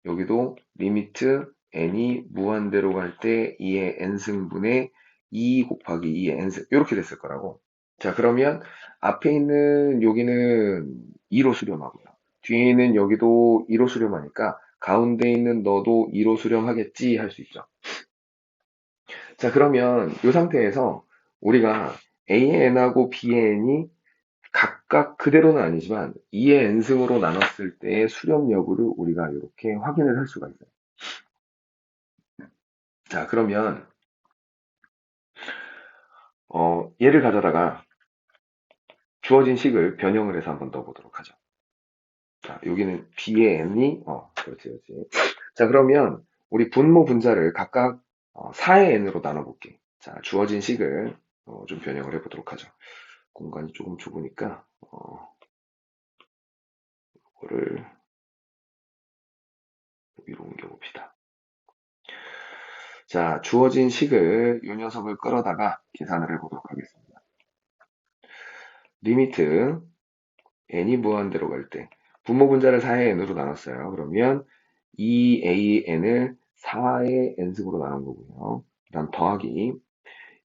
여기도 리미트 n이 무한대로 갈 때 2의 n승분의 2 곱하기 2의 n승 이렇게 됐을 거라고. 자, 그러면 앞에 있는 여기는 2로 수렴하고요. 뒤에 있는 여기도 2로 수렴하니까 가운데 있는 너도 2로 수렴하겠지 할 수 있죠. 자, 그러면 이 상태에서 우리가 A의 n하고 B의 n이 각각 그대로는 아니지만 2의 n승으로 나눴을 때의 수렴 여부를 우리가 이렇게 확인을 할 수가 있어요. 자, 그러면 얘를 가져다가 주어진 식을 변형을 해서 한번 넣어보도록 하죠. 자, 여기는 B의 n이, 그렇지, 그렇지. 자, 그러면 우리 분모 분자를 각각 4의 n으로 나눠볼게. 자, 주어진 식을 좀 변형을 해보도록 하죠. 공간이 조금 좁으니까, 이거를 위로 옮겨봅시다. 자, 주어진 식을 이 녀석을 끌어다가 계산을 해보도록 하겠습니다. 리미트 n이 무한대로 갈 때, 분모 분자를 4의 n으로 나눴어요. 그러면 2an을 4의 n승으로 나눈 거고요. 그 다음 더하기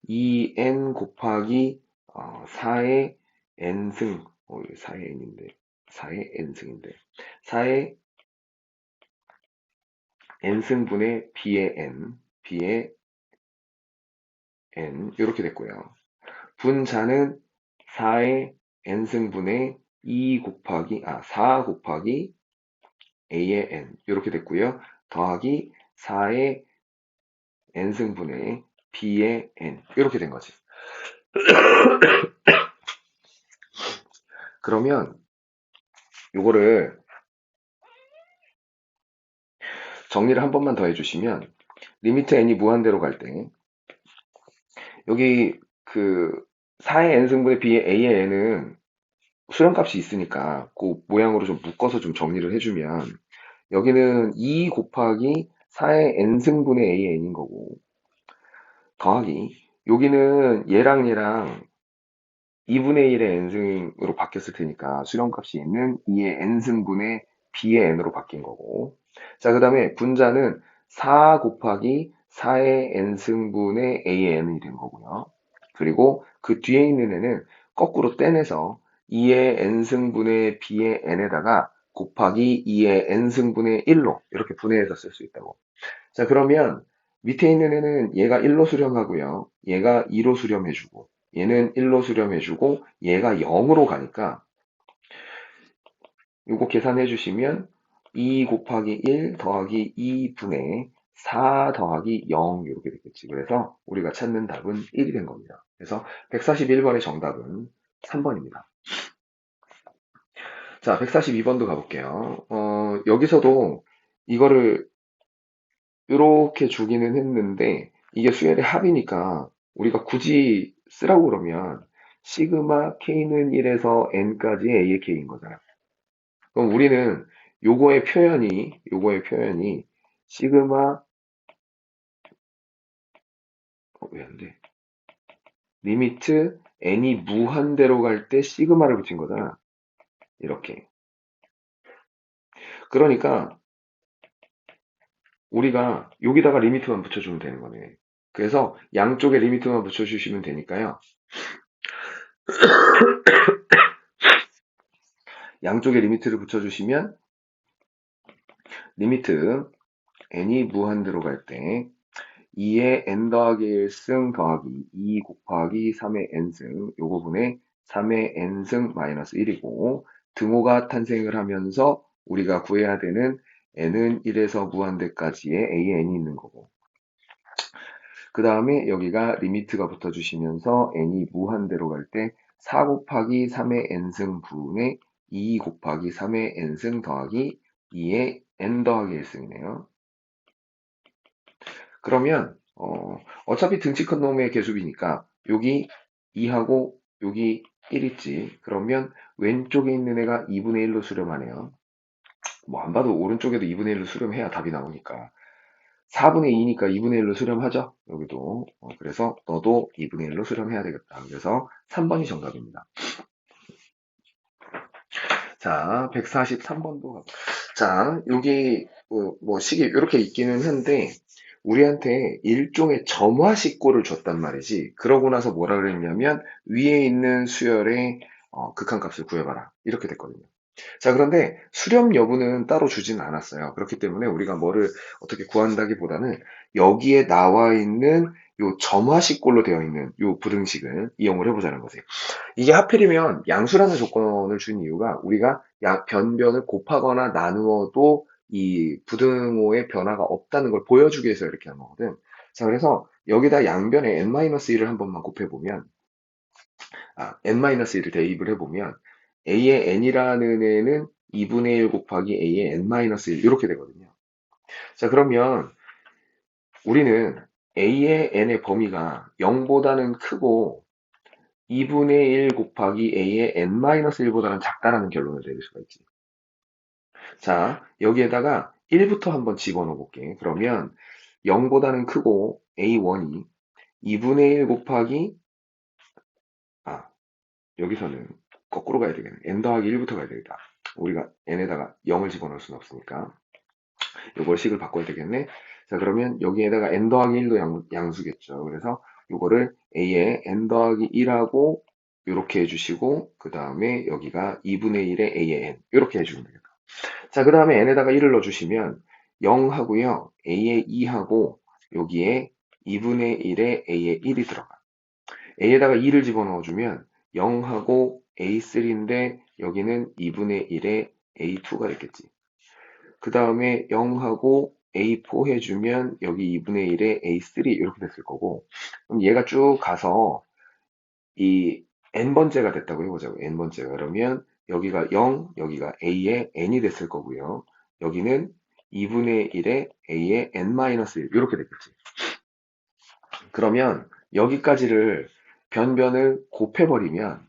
2n 곱하기 4의 n승 4의 n인데 4의 n승인데 4의 n승분의 b의 n 이렇게 됐고요. 분자는 4의 n승분의 4 곱하기 a의 n 이렇게 됐고요. 더하기 4의 n승분의 b의 n 이렇게 된 거지. 그러면 요거를 정리를 한 번만 더 해주시면 리미트 n이 무한대로 갈 때 여기 그 4의 n승분의 b의 a의 n은 수렴값이 있으니까 그 모양으로 좀 묶어서 좀 정리를 해주면 여기는 2 곱하기 4의 n승분의 a의 n인 거고 더하기 여기는 얘랑 2분의 1의 n승으로 바뀌었을 테니까 수렴값이 있는 2의 n승분의 b의 n으로 바뀐 거고 자 그 다음에 분자는 4 곱하기 4의 n승분의 a의 n이 된 거고요. 그리고 그 뒤에 있는 n은 거꾸로 떼내서 2의 n승분의 b의 n에다가 곱하기 2의 n승분의 1로 이렇게 분해해서 쓸 수 있다고. 자 그러면 밑에 있는 애는 얘가 1로 수렴하고요. 얘가 2로 수렴해주고 얘는 1로 수렴해주고 얘가 0으로 가니까 이거 계산해 주시면 2 곱하기 1 더하기 2분의 4 더하기 0 이렇게 되겠지. 그래서 우리가 찾는 답은 1이 된 겁니다. 그래서 141번의 정답은 3번입니다. 자, 142번도 가볼게요. 여기서도 이거를 이렇게 주기는 했는데 이게 수열의 합이니까 우리가 굳이 쓰라고 그러면 시그마 k는 1에서 n까지의 a의 k인 거잖아. 그럼 우리는 요거의 표현이 시그마 왜 안 돼? 리미트 n이 무한대로 갈 때 시그마를 붙인 거잖아. 이렇게. 그러니까 우리가 여기다가 리미트만 붙여주면 되는 거네. 그래서 양쪽에 리미트만 붙여주시면 되니까요. 양쪽에 리미트를 붙여주시면 리미트 n이 무한대로 갈 때 2의 n 더하기 1승 더하기 2 곱하기 3의 n승 요 부분에 3의 n승 마이너스 1이고 등호가 탄생을 하면서 우리가 구해야 되는 n은 1에서 무한대까지의 a의 n이 있는 거고 그 다음에 여기가 리미트가 붙어주시면서 n이 무한대로 갈 때 4 곱하기 3의 n승 분의 2 곱하기 3의 n승 더하기 2의 n 더하기 1승이네요. 그러면 어차피 등치 큰 놈의 개수비니까 여기 2하고 여기 1 있지. 그러면 왼쪽에 있는 애가 2분의 1로 수렴하네요. 뭐 안 봐도 오른쪽에도 2분의 1로 수렴해야 답이 나오니까 4분의 2니까 2분의 1로 수렴하죠. 여기도. 그래서 너도 2분의 1로 수렴해야 되겠다. 그래서 3번이 정답입니다. 자, 143번도. 자, 여기 뭐 식이 이렇게 있기는 한데 우리한테 일종의 점화식골을 줬단 말이지. 그러고 나서 뭐라 그랬냐면 위에 있는 수열의 극한값을 구해봐라. 이렇게 됐거든요. 자, 그런데 수렴 여부는 따로 주진 않았어요. 그렇기 때문에 우리가 뭐를 어떻게 구한다기보다는 여기에 나와 있는 요 점화식골로 되어 있는 요 부등식을 이용을 해보자는 거지. 이게 하필이면 양수라는 조건을 준 이유가 우리가 변변을 곱하거나 나누어도 이 부등호의 변화가 없다는 걸 보여주기 위해서 이렇게 한 거거든. 자, 그래서 여기다 양변에 n-1을 한 번만 곱해보면, n-1을 대입을 해보면, a의 n이라는 애는 2분의 1 곱하기 a의 n-1 이렇게 되거든요. 자, 그러면 우리는 a의 n의 범위가 0보다는 크고 2분의 1 곱하기 a의 n-1보다는 작다라는 결론을 내릴 수가 있지. 자, 여기에다가 1부터 한번 집어넣어 볼게. 그러면 0보다는 크고 a1이 2분의 1 곱하기 아, 여기서는 거꾸로 가야 되겠네. n 더하기 1부터 가야 되겠다. 우리가 n에다가 0을 집어넣을 수는 없으니까 요걸 식을 바꿔야 되겠네. 자, 그러면 여기에다가 n 더하기 1도 양수겠죠. 그래서 요거를 a의 n 더하기 1하고 이렇게 해주시고 그 다음에 여기가 2분의 1의 a의 n 이렇게 해주면 되겠다. 자, 그 다음에 n에다가 1을 넣어주시면 0 하고요. a의 2하고 여기에 2분의 1의 a의 1이 들어가. a에다가 2를 집어넣어주면 0하고 a3인데 여기는 2분의 1의 A2가 됐겠지. 그 다음에 0하고 A4 해주면 여기 2분의 1의 A3 이렇게 됐을 거고, 그럼 얘가 쭉 가서 이 n번째가 됐다고 해보자고. n번째가. 그러면 여기가 0, 여기가 a의 n이 됐을 거고요. 여기는 2분의 1의 a의 n-1 이렇게 됐겠지. 그러면 여기까지를 변변을 곱해버리면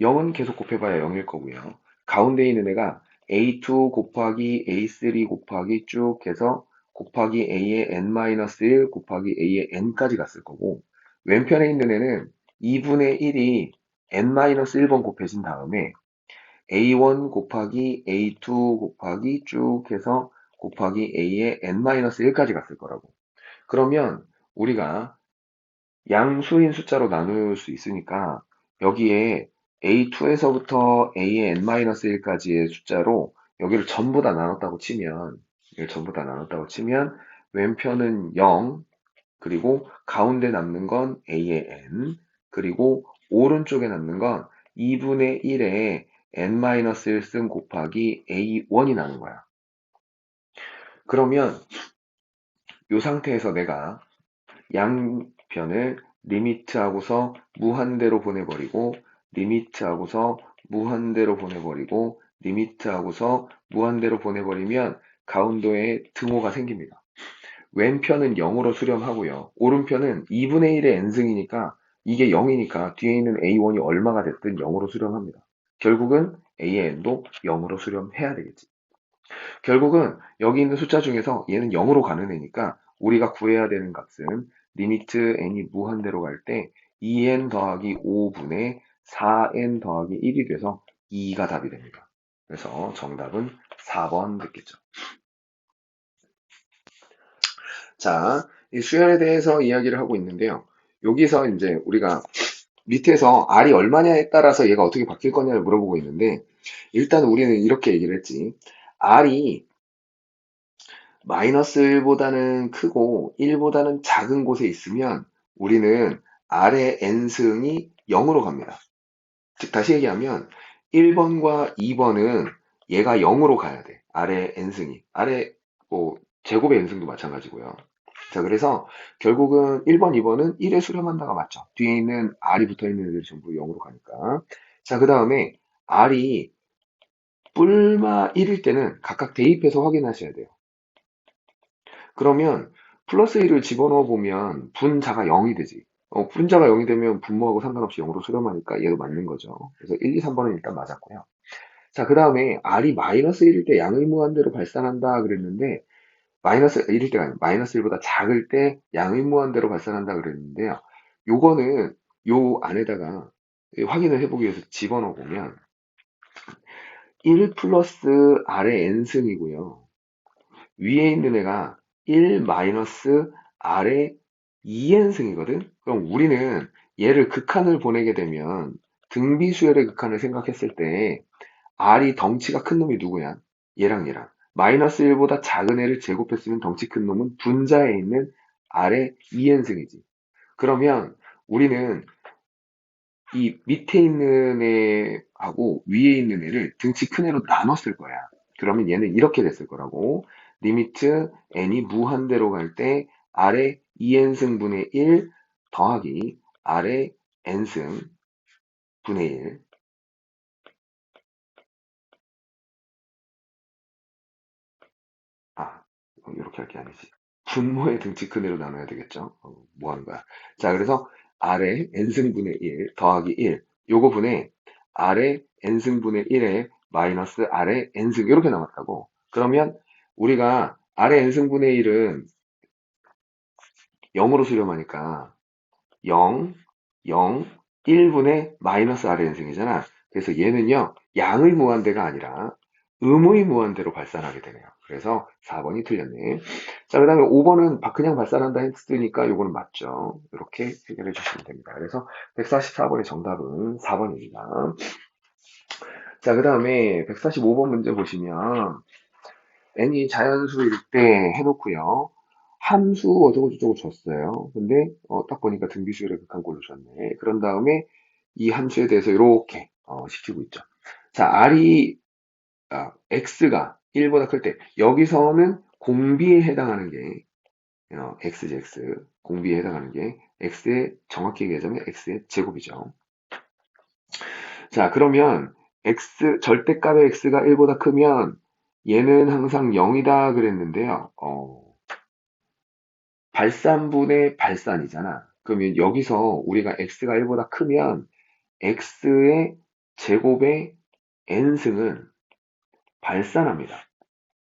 0은 계속 곱해봐야 0일 거고요. 가운데 있는 애가 a2 곱하기 a3 곱하기 쭉 해서 곱하기 a의 n-1 곱하기 a의 n까지 갔을 거고, 왼편에 있는 애는 2분의 1이 n-1번 곱해진 다음에 a1 곱하기 a2 곱하기 쭉 해서 곱하기 a의 n-1까지 갔을 거라고. 그러면 우리가 양수인 숫자로 나눌 수 있으니까 여기에 A2에서부터 A의 N-1까지의 숫자로 여기를 전부 다 나눴다고 치면, 이걸 전부 다 나눴다고 치면 왼편은 0, 그리고 가운데 남는 건 A의 N, 그리고 오른쪽에 남는 건 2분의 1의 N-1 쓴 곱하기 A1이 나는 거야. 그러면 이 상태에서 내가 양변을 리미트하고서 무한대로 보내버리고, 리미트하고서 무한대로 보내버리고, 리미트하고서 무한대로 보내버리면 가운데에 등호가 생깁니다. 왼편은 0으로 수렴하고요. 오른편은 2분의 1의 n승이니까 이게 0이니까 뒤에 있는 a1이 얼마가 됐든 0으로 수렴합니다. 결국은 a의 n도 0으로 수렴해야 되겠지. 결국은 여기 있는 숫자 중에서 얘는 0으로 가는 애니까 우리가 구해야 되는 값은 리미트 n이 무한대로 갈 때 2n 더하기 5분의 4n 더하기 1이 돼서 2가 답이 됩니다. 그래서 정답은 4번 됐겠죠. 자, 이 수열에 대해서 이야기를 하고 있는데요. 여기서 이제 우리가 밑에서 R이 얼마냐에 따라서 얘가 어떻게 바뀔 거냐를 물어보고 있는데, 일단 우리는 이렇게 얘기를 했지. R이 마이너스 1보다는 크고 1보다는 작은 곳에 있으면 우리는 R의 n승이 0으로 갑니다. 즉 다시 얘기하면 1번과 2번은 얘가 0으로 가야 돼. R의 n승이. R의 뭐 제곱의 n승도 마찬가지고요. 자, 그래서 결국은 1번, 2번은 1에 수렴한다가 맞죠. 뒤에 있는 R이 붙어 있는 애들이 전부 0으로 가니까. 자, 그 다음에 R이 뿔마 1일 때는 각각 대입해서 확인하셔야 돼요. 그러면 플러스 1을 집어넣어 보면 분자가 0이 되지. 분자가 0이 되면 분모하고 상관없이 0으로 수렴하니까 얘도 맞는 거죠. 그래서 1, 2, 3번은 일단 맞았고요. 자, 그 다음에 R이 마이너스 1일 때 양의 무한대로 발산한다 그랬는데, 마이너스 1일 때가 아니라 마이너스 1보다 작을 때 양의 무한대로 발산한다 그랬는데요. 요거는 요 안에다가 확인을 해보기 위해서 집어넣어 보면 1 플러스 R의 n승이고요. 위에 있는 애가 1 마이너스 R의 2n승이거든? 그럼 우리는 얘를 극한을 보내게 되면 등비수열의 극한을 생각했을 때 R이 덩치가 큰 놈이 누구야? 얘랑 얘랑. 마이너스 1보다 작은 애를 제곱했으면 덩치 큰 놈은 분자에 있는 R의 2n승이지. 그러면 우리는 이 밑에 있는 애하고 위에 있는 애를 등치 큰 애로 나눴을 거야. 그러면 얘는 이렇게 됐을 거라고. 리미트 n이 무한대로 갈 때 R의 2n승분의 1 더하기 R의 n승 분의 1. 아, 이렇게 할 게 아니지. 분모의 등치 큰 애로 나눠야 되겠죠? 뭐 하는 거야? 자, 그래서 R의 n승분의 1 더하기 1. 요거 분의 R의 n승분의 1에 마이너스 R의 n승 이렇게 남았다고. 그러면 우리가 R의 n승분의 1은 0으로 수렴하니까 0, 0, 1분의 마이너스 R의 n승이잖아. 그래서 얘는요, 양의 무한대가 아니라 음의 무한대로 발산하게 되네요. 그래서 4번이 틀렸네. 자, 그 다음에 5번은 그냥 발산한다 했으니까 이거는 맞죠. 이렇게 해결해 주시면 됩니다. 그래서 144번의 정답은 4번입니다. 자, 그 다음에 145번 문제 보시면 n이 자연수일 때 해놓고요. 함수 어쩌고저쩌고 줬어요. 근데 딱 보니까 등비수열의 극한 꼴로 줬네. 그런 다음에 이 함수에 대해서 이렇게 시키고 있죠. 자, x가 1보다 클 때, 여기서는 공비에 해당하는 게, x지, x. 공비에 해당하는 게, x의, 정확히 얘기하자면 x의 제곱이죠. 자, 그러면 절대값의 x가 1보다 크면 얘는 항상 0이다 그랬는데요. 발산분의 발산이잖아. 그러면 여기서 우리가 x가 1보다 크면 x의 제곱의 n승은 발산합니다.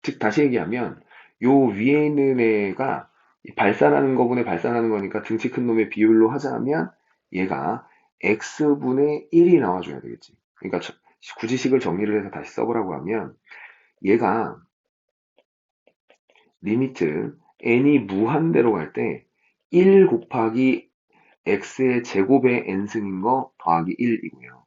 즉, 다시 얘기하면 요 위에 있는 애가 발산하는 거분에 발산하는 거니까 등치 큰 놈의 비율로 하자면 얘가 x분의 1이 나와줘야 되겠지. 그러니까 굳이 식을 정리를 해서 다시 써보라고 하면 얘가 리미트 n이 무한대로 갈 때 1 곱하기 x의 제곱의 n승인 거 더하기 1이고요.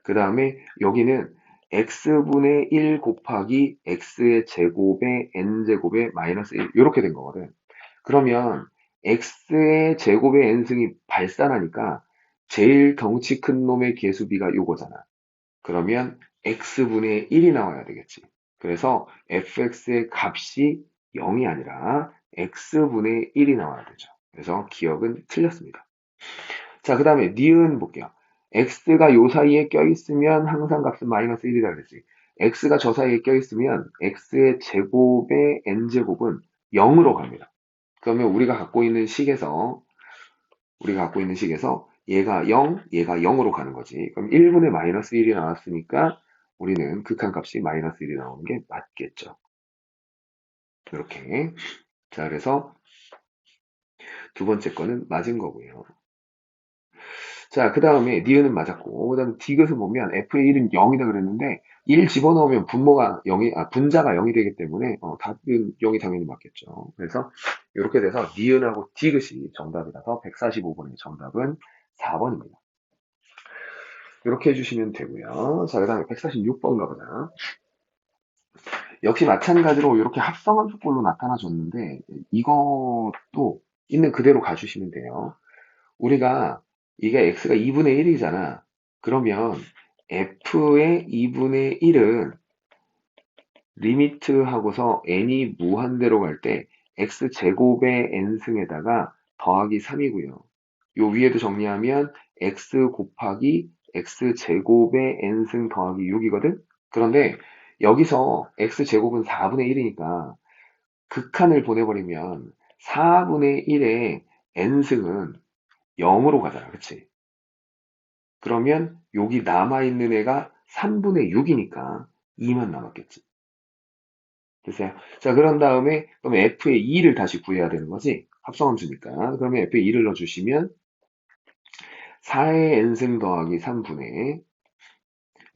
그 다음에 여기는 x분의 1 곱하기 x의 제곱의 n제곱의 마이너스 1 이렇게 된 거거든. 그러면 x의 제곱의 n승이 발산하니까 제일 덩치 큰 놈의 개수비가 요거잖아. 그러면 x분의 1이 나와야 되겠지. 그래서 fx의 값이 0이 아니라 x분의 1이 나와야 되죠. 그래서 기억은 틀렸습니다. 자, 그 다음에 니은 볼게요. x가 요 사이에 껴있으면 항상 값은 마이너스 1이라 그랬지. x가 저 사이에 껴있으면 x의 제곱의 n제곱은 0으로 갑니다. 그러면 우리가 갖고 있는 식에서 얘가 0, 얘가 0으로 가는 거지. 그럼 1분의 마이너스 1이 나왔으니까 우리는 극한값이 마이너스 1이 나오는 게 맞겠죠. 이렇게. 자, 그래서 두 번째 거는 맞은 거고요. 자, 그 다음에 니은은 맞았고, 그 다음에 디귿을 보면 f의 1은 0이다 그랬는데 1 집어넣으면 분자가 0이 되기 때문에 답은 0이 당연히 맞겠죠. 그래서 이렇게 돼서 니은하고 디귿이 정답이라서 145번의 정답은 4번입니다. 이렇게 해주시면 되고요. 자, 그 다음에 146번 가보자. 역시 마찬가지로 이렇게 합성함수꼴로 나타나줬는데 이것도 있는 그대로 가주시면 돼요. 우리가 이게 x가 2분의 1이잖아. 그러면 f의 2분의 1은 리미트 하고서 n이 무한대로 갈 때 x제곱의 n승에다가 더하기 3이고요. 요 위에도 정리하면 x 곱하기 x제곱의 n승 더하기 6이거든? 그런데 여기서 x제곱은 4분의 1이니까 극한을 보내버리면 4분의 1의 n승은 0으로 가잖아. 그치? 그러면 여기 남아있는 애가 3분의 6이니까 2만 남았겠지. 됐어요? 자, 그런 다음에 그럼 f의 2를 다시 구해야 되는 거지. 합성함수니까. 그러면 f의 2를 넣어주시면 4의 n승 더하기 3분의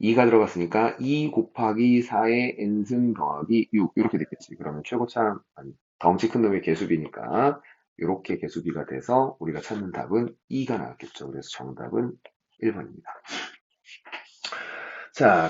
2가 들어갔으니까 2 곱하기 4의 n승 더하기 6 이렇게 됐겠지. 그러면 최고참 아니 덩치 큰 놈의 개수비니까 이렇게 개수비가 돼서 우리가 찾는 답은 2가 나왔겠죠. 그래서 정답은 1번입니다. 자,